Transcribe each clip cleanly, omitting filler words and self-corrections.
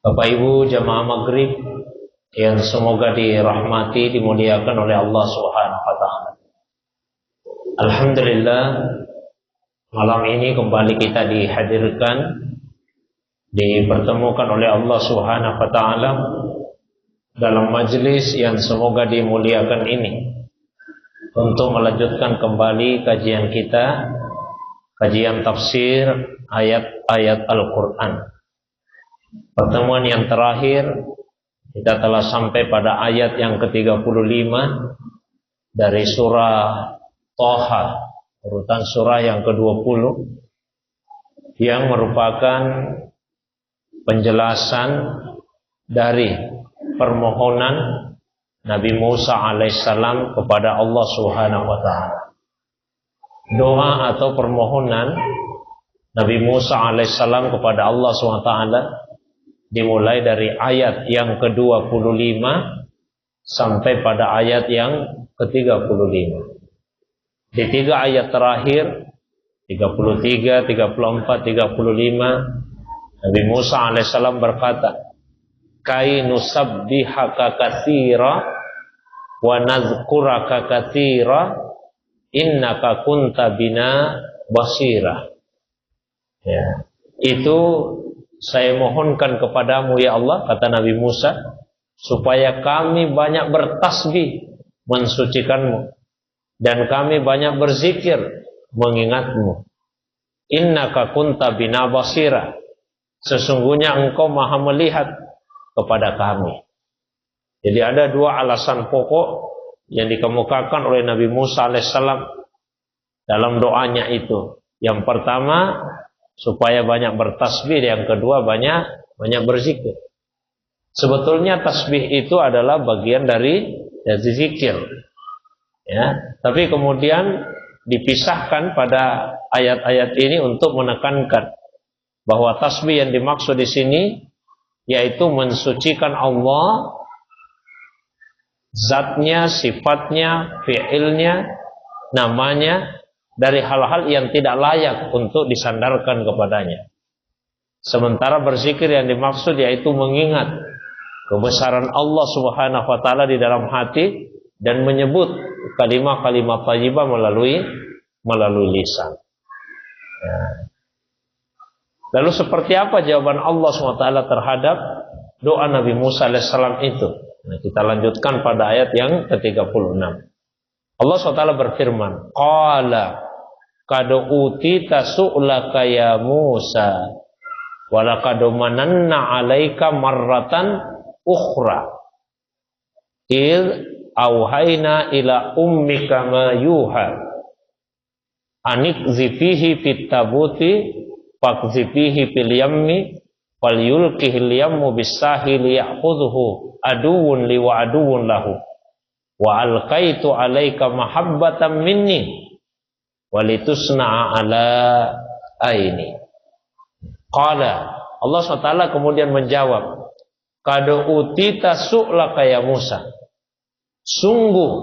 Bapak Ibu jamaah maghrib yang semoga dirahmati, dimuliakan oleh Allah Subhanahu wa ta'ala. Alhamdulillah, malam ini kembali kita dihadirkan, dipertemukan oleh Allah Subhanahu wa ta'ala dalam majelis yang semoga dimuliakan ini untuk melanjutkan kembali kajian kita, kajian tafsir ayat-ayat Al-Quran. Pertemuan yang terakhir kita telah sampai pada ayat yang ke-35 dari surah Thaha, urutan surah yang ke-20, yang merupakan penjelasan dari permohonan Nabi Musa alaihissalam kepada Allah Subhanahu wa ta'ala. Doa atau permohonan Nabi Musa alaihissalam kepada Allah Subhanahu wa ta'ala dimulai dari ayat yang ke-25 sampai pada ayat yang ke-35. Di tiga ayat terakhir 33, 34, 35, Nabi Musa alaihissalam berkata, "Kai nusabbihaka katsira wa nazkuraka katsira innaka kunta bina basira." Ya, itu saya mohonkan kepadamu ya Allah, kata Nabi Musa, supaya kami banyak bertasbih mensucikanmu dan kami banyak berzikir mengingatmu. Innaka kunta bina basira, sesungguhnya engkau maha melihat kepada kami. Jadi ada dua alasan pokok yang dikemukakan oleh Nabi Musa alaihissalam dalam doanya itu. Yang pertama, supaya banyak bertasbih, yang kedua banyak berzikir. Sebetulnya tasbih itu adalah bagian dari zikir, ya. Tapi kemudian dipisahkan pada ayat-ayat ini untuk menekankan bahwa tasbih yang dimaksud di sini yaitu mensucikan Allah, zatnya, sifatnya, fi'ilnya, namanya, dari hal-hal yang tidak layak untuk disandarkan kepadanya. Sementara berzikir yang dimaksud yaitu mengingat kebesaran Allah Subhanahu wa ta'ala di dalam hati dan menyebut kalimat-kalimat thayyibah melalui lisan. Ya. Lalu seperti apa jawaban Allah SWT terhadap doa Nabi Musa AS itu? Nah, kita lanjutkan pada ayat yang ke-36. Allah SWT berfirman, "Qala qad utita su'laka ya Musa wa laqad mananna 'alaika marratan ukhra id auhayna ila ummika ma yuha anikzifihi fit tabuti fakzifihi fil yammi falyulqihil yammu bis-sahili ya'khudhuhu aduwwun li wa aduwwun lahu wa alqaitu 'alaika mahabbatan minni walitusna'a ala aini." Qala, Allah SWT kemudian menjawab, "Qad utita su'laka ya Musa." Sungguh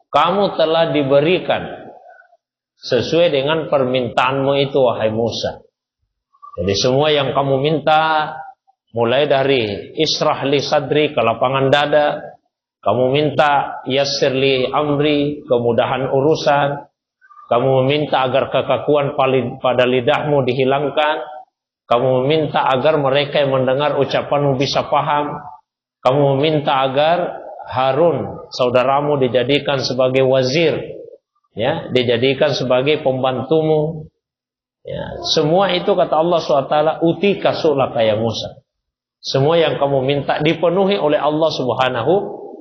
kamu telah diberikan sesuai dengan permintaanmu itu wahai Musa. Jadi semua yang kamu minta, mulai dari israh li sadri, kelapangan dada, kamu minta yassir li amri, kemudahan urusan, kamu meminta agar kekakuan pada lidahmu dihilangkan, kamu meminta agar mereka yang mendengar ucapanmu bisa paham, kamu meminta agar Harun saudaramu dijadikan sebagai wazir, ya, dijadikan sebagai pembantumu, ya. Semua itu kata Allah SWT, utika su'laka ya Musa. Semua yang kamu minta dipenuhi oleh Allah Subhanahu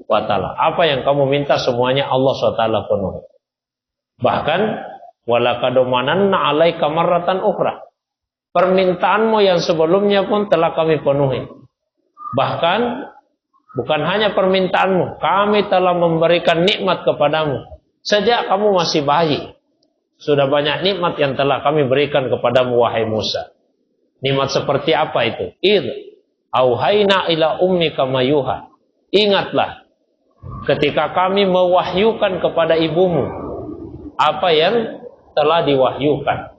wa ta'ala. Apa yang kamu minta semuanya Allah SWT penuhi. Bahkan walaqad mananna 'alaika marratan ukhra, permintaanmu yang sebelumnya pun telah kami penuhi. Bahkan bukan hanya permintaanmu, kami telah memberikan nikmat kepadamu sejak kamu masih bayi. Sudah banyak nikmat yang telah kami berikan kepadamu wahai Musa. Nikmat seperti apa itu? Id auhayna ila ummika mayuha. Ingatlah ketika kami mewahyukan kepada ibumu apa yang telah diwahyukan.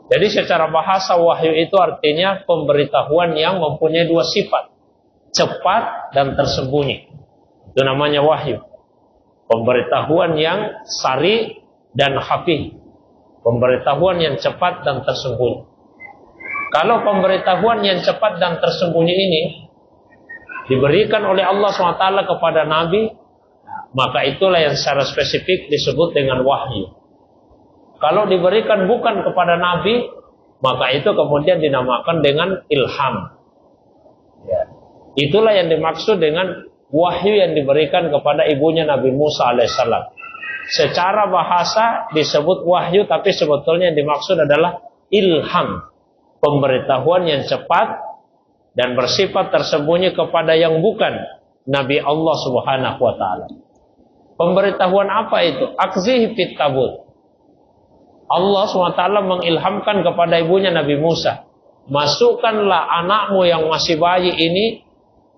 Jadi secara bahasa wahyu itu artinya pemberitahuan yang mempunyai dua sifat, cepat dan tersembunyi. Itu namanya wahyu. Pemberitahuan yang sari dan khafi. Pemberitahuan yang cepat dan tersembunyi. Kalau pemberitahuan yang cepat dan tersembunyi ini diberikan oleh Allah SWT kepada Nabi, maka itulah yang secara spesifik disebut dengan wahyu. Kalau diberikan bukan kepada Nabi, maka itu kemudian dinamakan dengan ilham. Ya. Itulah yang dimaksud dengan wahyu yang diberikan kepada ibunya Nabi Musa alaihissalam. Secara bahasa disebut wahyu, tapi sebetulnya yang dimaksud adalah ilham. Pemberitahuan yang cepat dan bersifat tersembunyi kepada yang bukan Nabi Allah Subhanahu wa ta'ala. Pemberitahuan apa itu? Akzihi fit tabut. Allah SWT mengilhamkan kepada ibunya Nabi Musa, masukkanlah anakmu yang masih bayi ini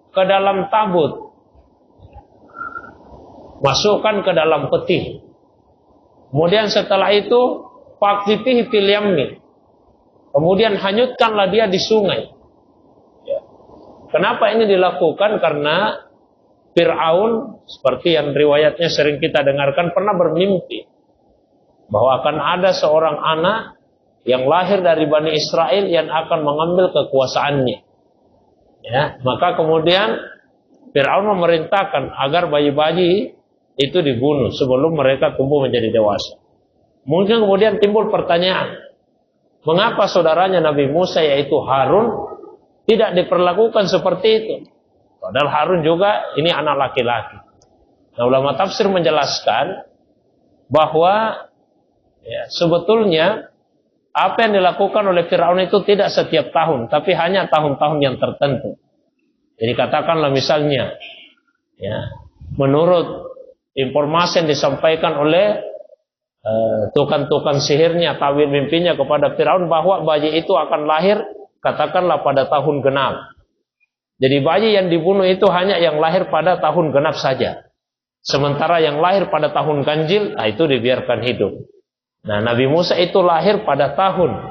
ke dalam tabut, masukkan ke dalam peti. Kemudian setelah itu faqdhihi fil yammi, kemudian hanyutkanlah dia di sungai. Kenapa ini dilakukan? Karena Fir'aun, seperti yang riwayatnya sering kita dengarkan, pernah bermimpi bahwa akan ada seorang anak yang lahir dari Bani Israel yang akan mengambil kekuasaannya. Ya, maka kemudian Fir'aun memerintahkan agar bayi-bayi itu dibunuh sebelum mereka tumbuh menjadi dewasa. Mungkin kemudian timbul pertanyaan, mengapa saudaranya Nabi Musa yaitu Harun tidak diperlakukan seperti itu? Padahal Harun juga ini anak laki-laki. Nah, ulama tafsir menjelaskan bahwa sebetulnya apa yang dilakukan oleh Fir'aun itu tidak setiap tahun, tapi hanya tahun-tahun yang tertentu. Jadi katakanlah misalnya, menurut informasi yang disampaikan oleh tukang-tukang sihirnya, tawil mimpinya kepada Fir'aun bahwa bayi itu akan lahir, katakanlah pada tahun genap. Jadi bayi yang dibunuh itu hanya yang lahir pada tahun genap saja. Sementara yang lahir pada tahun ganjil, itu dibiarkan hidup. Nah, Nabi Musa itu lahir pada tahun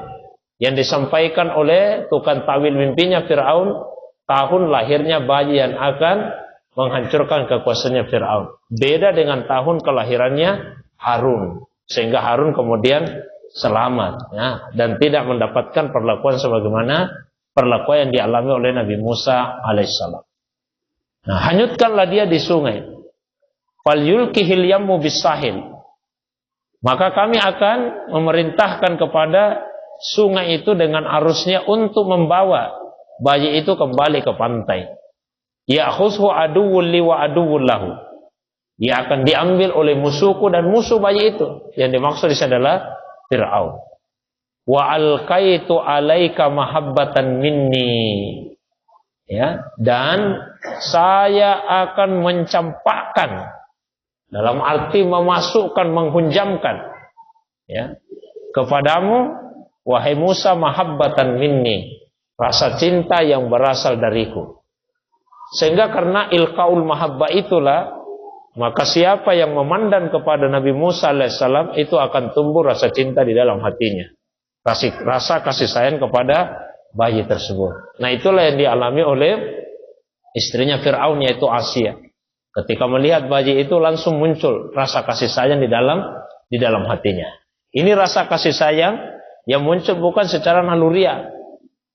yang disampaikan oleh tukang tawil mimpinya Fir'aun, tahun lahirnya bayi yang akan menghancurkan kekuasaannya Fir'aun. Beda dengan tahun kelahirannya Harun, sehingga Harun kemudian selamat, dan tidak mendapatkan perlakuan sebagaimana perlakuan yang dialami oleh Nabi Musa alaihissalam. Nah, hanyutkanlah dia di sungai. Fal yulkihil yammu bis-sahil. Maka kami akan memerintahkan kepada sungai itu dengan arusnya untuk membawa bayi itu kembali ke pantai. Ya'khudhu aduwwun li wa aduwwun lahu. Ia akan diambil oleh musuhku dan musuh bayi itu. Yang dimaksud di sini adalah Fir'aun. Wa alqaitu 'alaika mahabbatan minni. Dan saya akan mencampakkan, dalam arti memasukkan, menghunjamkan, kepadamu wahai Musa mahabbatan minni, rasa cinta yang berasal dariku. Sehingga karena ilqaul mahabbah itulah, maka siapa yang memandang kepada Nabi Musa alaihissalam itu akan tumbuh rasa cinta di dalam hatinya, rasa kasih sayang kepada bayi tersebut. Nah, itulah yang dialami oleh istrinya Fir'aun, yaitu Asia. Ketika melihat bayi itu langsung muncul rasa kasih sayang di dalam hatinya. Ini rasa kasih sayang yang muncul bukan secara naluriah,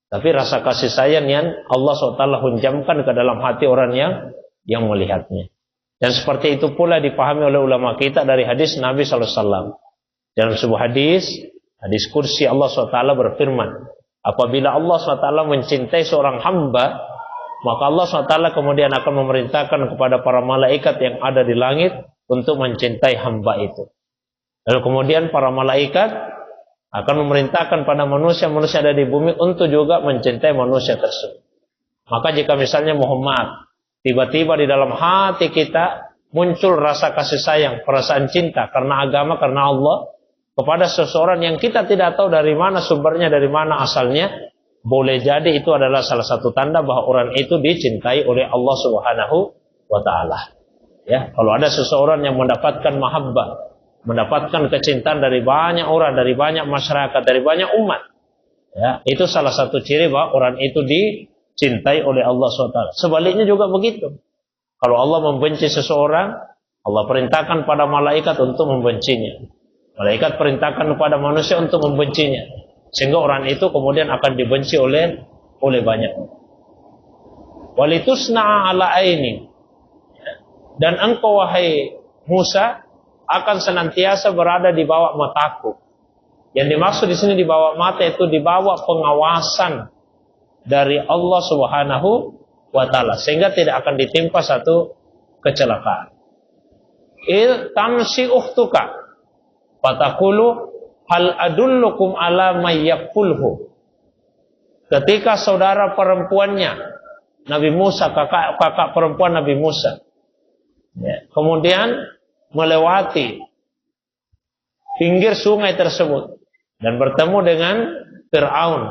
tapi rasa kasih sayang yang Allah SWT hunjamkan ke dalam hati orang yang melihatnya. Dan seperti itu pula dipahami oleh ulama kita dari hadis Nabi SAW. Dalam sebuah hadis kursi, Allah SWT berfirman, apabila Allah SWT mencintai seorang hamba, maka Allah SWT kemudian akan memerintahkan kepada para malaikat yang ada di langit untuk mencintai hamba itu. Lalu kemudian para malaikat akan memerintahkan pada manusia-manusia ada di bumi untuk juga mencintai manusia tersebut. Maka jika misalnya Muhammad, tiba-tiba di dalam hati kita muncul rasa kasih sayang, perasaan cinta karena agama, karena Allah, kepada seseorang yang kita tidak tahu dari mana sumbernya, dari mana asalnya, boleh jadi itu adalah salah satu tanda bahwa orang itu dicintai oleh Allah Subhanahu wa ta'ala. Kalau ada seseorang yang mendapatkan mahabbah, mendapatkan kecintaan dari banyak orang, dari banyak masyarakat, dari banyak umat, Ya, itu salah satu ciri bahwa orang itu dicintai oleh Allah SWT. Sebaliknya juga begitu. Kalau Allah membenci seseorang, Allah perintahkan pada malaikat untuk membencinya. Malaikat perintahkan kepada manusia untuk membencinya. Sehingga orang itu kemudian akan dibenci oleh banyak. Walitusna'a ala aini. Dan engkau wahai Musa akan senantiasa berada di bawah mataku. Yang dimaksud di sini di bawah mata itu di bawah pengawasan dari Allah Subhanahu wa taala, sehingga tidak akan ditimpa satu kecelakaan. Il tamsi ukhtuka fatakulu hal adullukum ala may yaqulhu. Ketika saudara perempuannya Nabi Musa, kakak perempuan Nabi Musa, ya, kemudian melewati pinggir sungai tersebut dan bertemu dengan Fir'aun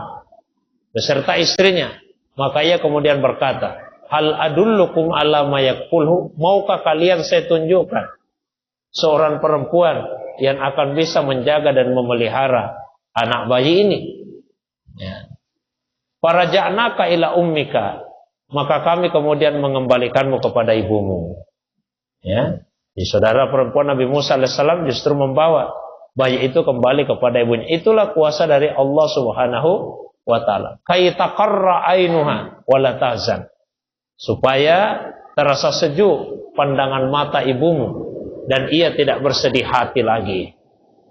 beserta istrinya, maka ia kemudian berkata, hal adullukum ala may yaqulhu, maukah kalian saya tunjukkan seorang perempuan yang akan bisa menjaga dan memelihara anak bayi ini? Ya. Faraja'naka ila ummika, maka kami kemudian mengembalikanmu kepada ibumu. Ya, di saudara perempuan Nabi Musa alaihissalam justru membawa bayi itu kembali kepada ibunya. Itulah kuasa dari Allah Subhanahu wa taala. Kay taqarra ainuha wala tahzan, supaya terasa sejuk pandangan mata ibumu dan ia tidak bersedih hati lagi.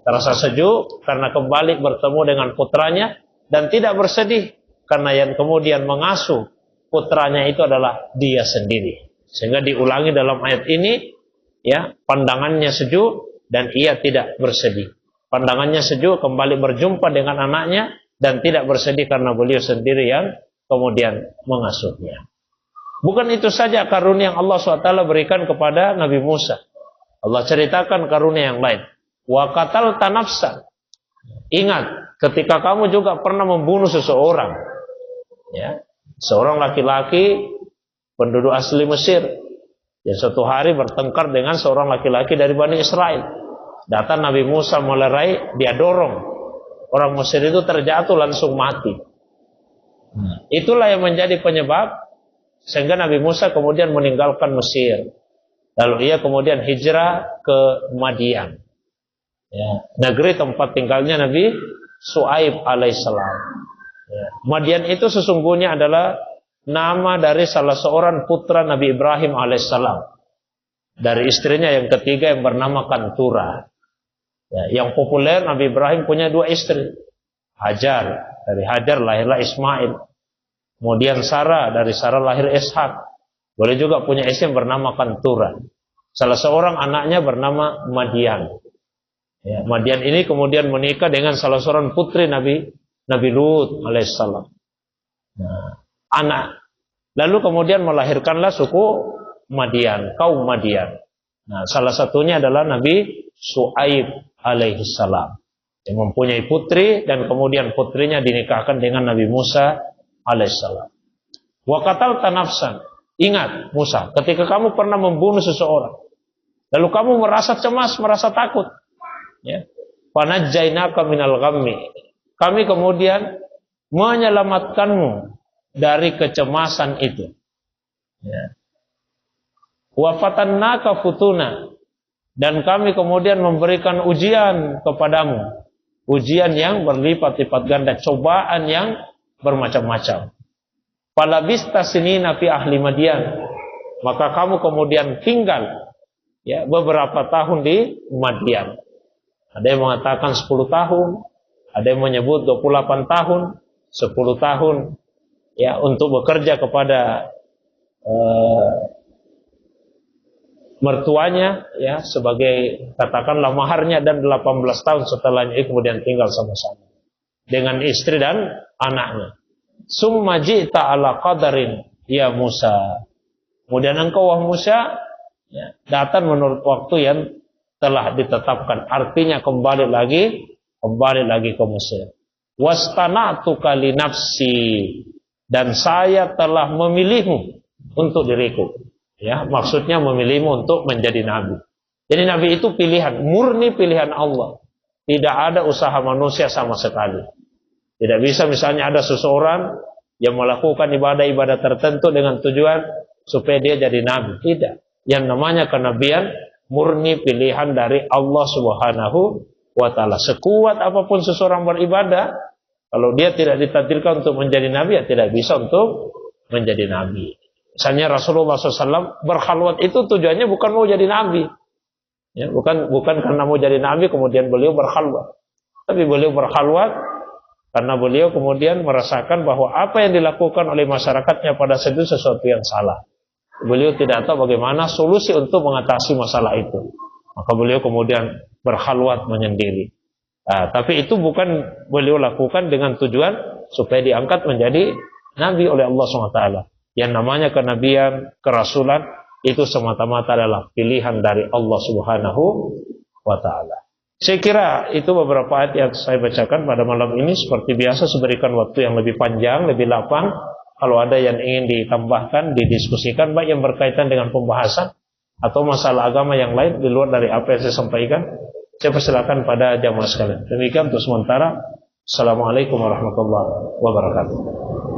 Terasa sejuk karena kembali bertemu dengan putranya dan tidak bersedih karena yang kemudian mengasuh putranya itu adalah dia sendiri. Sehingga diulangi dalam ayat ini, ya, pandangannya sejuk dan ia tidak bersedih. Pandangannya sejuk kembali berjumpa dengan anaknya dan tidak bersedih karena beliau sendiri yang kemudian mengasuhnya. Bukan itu saja karunia yang Allah SWT berikan kepada Nabi Musa. Allah ceritakan karunia yang lain. Wa qatalta nafsan. Ingat, ketika kamu juga pernah membunuh seseorang, ya, seorang laki-laki penduduk asli Mesir yang suatu hari bertengkar dengan seorang laki-laki dari Bani Israel. Datang Nabi Musa melerai, dia dorong. Orang Mesir itu terjatuh langsung mati. Itulah yang menjadi penyebab sehingga Nabi Musa kemudian meninggalkan Mesir. Lalu ia kemudian hijrah ke Madian, ya, negeri tempat tinggalnya Nabi Shu'aib alaihissalam. Ya. Madian itu sesungguhnya adalah nama dari salah seorang putra Nabi Ibrahim alaihissalam, dari istrinya yang ketiga yang bernama Kantura. Ya, yang populer Nabi Ibrahim punya dua istri, Hajar, dari Hajar lahirlah Ismail. Kemudian Sarah, dari Sarah lahir Ishak. Boleh juga punya istri yang bernama Kantura. Salah seorang anaknya bernama Madian. Ya, Madian ini kemudian menikah dengan salah seorang putri Nabi Lut alaihissalam. Nah, anak. Lalu kemudian melahirkanlah suku Madian, kaum Madian. Nah, salah satunya adalah Nabi Shu'aib alaihissalam, yang mempunyai putri dan kemudian putrinya dinikahkan dengan Nabi Musa alaihissalam. Wa qatalta nafsan. Ingat Musa, ketika kamu pernah membunuh seseorang, lalu kamu merasa cemas, merasa takut, ya. Fanajjainaka minal ghammi. Kami kemudian menyelamatkanmu dari kecemasan itu. Ya. Wa fatannaka futuna. Dan kami kemudian memberikan ujian kepadamu. Ujian yang berlipat-lipat ganda, cobaan yang bermacam-macam. Falabista sinina fi ahli Madian. Maka kamu kemudian tinggal, ya, beberapa tahun di Madian. Ada yang mengatakan 10 tahun, ada yang menyebut 28 tahun, 10 tahun, ya, untuk bekerja kepada mertuanya, ya, sebagai katakanlah maharnya, dan 18 tahun setelahnya kemudian tinggal sama-sama dengan istri dan anaknya. Summa ji'ta ala qadarin ya Musa. Kemudian engkau wahai Musa, ya, datang menurut waktu yang telah ditetapkan. Artinya kembali lagi ke Mesir. Wastana'tuka li nafsi, dan saya telah memilihmu untuk diriku. Ya, maksudnya memilihmu untuk menjadi nabi. Jadi nabi itu pilihan, murni pilihan Allah. Tidak ada usaha manusia sama sekali. Tidak bisa misalnya ada seseorang yang melakukan ibadah-ibadah tertentu dengan tujuan supaya dia jadi nabi. Tidak. Yang namanya kenabian murni pilihan dari Allah Subhanahu wa ta'ala. Sekuat apapun seseorang beribadah, kalau dia tidak ditakdirkan untuk menjadi nabi, ya tidak bisa untuk menjadi nabi. Misalnya Rasulullah SAW berkhalwat itu tujuannya bukan mau jadi nabi. Ya, bukan karena mau jadi nabi kemudian beliau berkhalwat. Tapi beliau berkhalwat karena beliau kemudian merasakan bahwa apa yang dilakukan oleh masyarakatnya pada saat itu sesuatu yang salah. Beliau tidak tahu bagaimana solusi untuk mengatasi masalah itu. Maka beliau kemudian berkhalwat menyendiri. Tapi itu bukan beliau lakukan dengan tujuan supaya diangkat menjadi nabi oleh Allah SWT. Yang namanya kenabian, kerasulan, itu semata-mata adalah pilihan dari Allah Subhanahu wa ta'ala. Saya kira itu beberapa ayat yang saya bacakan pada malam ini. Seperti biasa, saya berikan waktu yang lebih panjang, lebih lapang. Kalau ada yang ingin ditambahkan, didiskusikan, baik yang berkaitan dengan pembahasan atau masalah agama yang lain di luar dari apa yang saya sampaikan, saya persilakan pada jamaah sekalian. Demikian untuk sementara. Assalamualaikum warahmatullahi wabarakatuh.